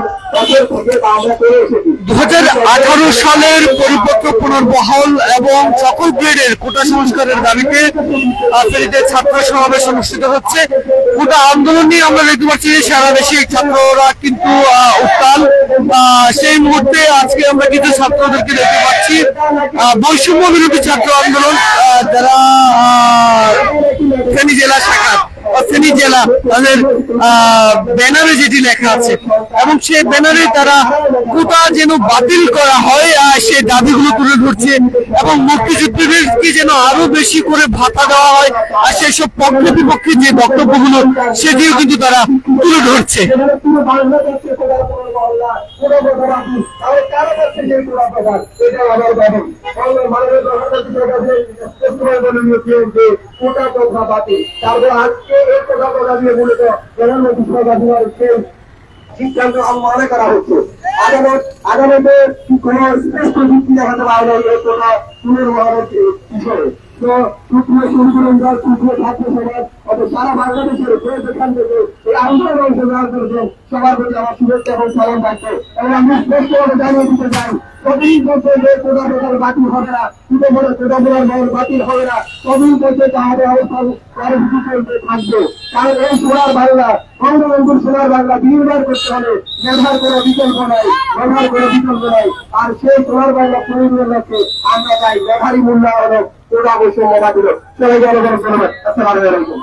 2018 সালের পরিপত্র পুনর্বহাল এবং সকল গ্রেডের কোটা সংস্কারের দাবিতে ফেনীতে ছাত্র সমাবেশ অনুষ্ঠিত হচ্ছে। কোটা আন্দোলন নিয়ে আমরা দেখতে পাচ্ছি যে সারা দেশে ছাত্ররা কিন্তু উত্তাল। সেই মুহূর্তে আজকে আমরা কিন্তু ছাত্রদেরকে দেখতে পাচ্ছি বৈষম্য বিরোধী ছাত্র আন্দোলন, যারা ফেনী জেলা শাখা ফেনী জেলা তাদের ব্যানারে যেটি লেখা আছে এবং সেই ব্যানারে তারা কোটা যেন বাতিল করা হয় সেই দাবিগুলো তুলে ধরছে এবং মুক্তিযুদ্ধীদেরকে যেন আরো বেশি করে ভাতা দেওয়া হয় আর সেসব পক্ষে বিপক্ষে যে বক্তব্যগুলো সেটিও কিন্তু তারা তুলে ধরছে। সিদ্ধান্ত মনে করা হচ্ছে আদালতে কোন স্পষ্ট যুক্তি দেখাতে পারে এই কোন পুনর্বহালের বিষয়ে। তো ছাত্র সমাজ সারা বাংলাদেশের যেখান থেকে এই আন্দোলন অংশগ্রহণ করেছেন সবার প্রতি আমার শুভেচ্ছা এবং সালাম থাকছে এবং আমি স্পষ্টভাবে জানিয়ে দিতে চাই কতদিন করছে যে কোটা প্রকার বাতিল হবে না, কোটা প্রকার বাতিল হবে না, কতদিন করছে তাহলে অবস্থান কর্মসূচি চলতে থাকবে। কারণ এই সোনার বাংলা বঙ্গবন্ধুর সোনার বাংলা বিনির্মাণ করতে হলে মেধার কোনো বিকল্প নাই, মেধার কোনো বিকল্প নাই। আর সেই সোনার বাংলা পরিমাণ লক্ষ্যে আমরা চাই মেধারই মূল্যায়ন হোক, কোটা বৈষম্য বাতিল হোক। সবাই জনগণের ধন্যবাদ। আসসালামু আলাইকুম।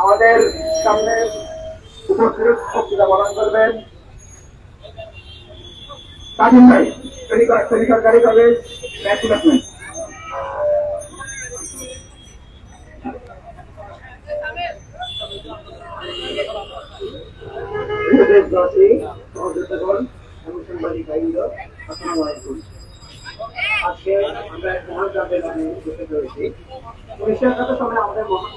আমাদের সামনে উপস্থিত বক্তৃতা প্রদান করবেন কাজিম ভাই, সরকারি কলেজ ডেভেলপমেন্ট। এবং সাংবাদিক ভাইরা আসসালামু আলাইকুম। আজকে আমরা এক মহান জাতের বসে রয়েছি। 1971 সালে আমাদের মহান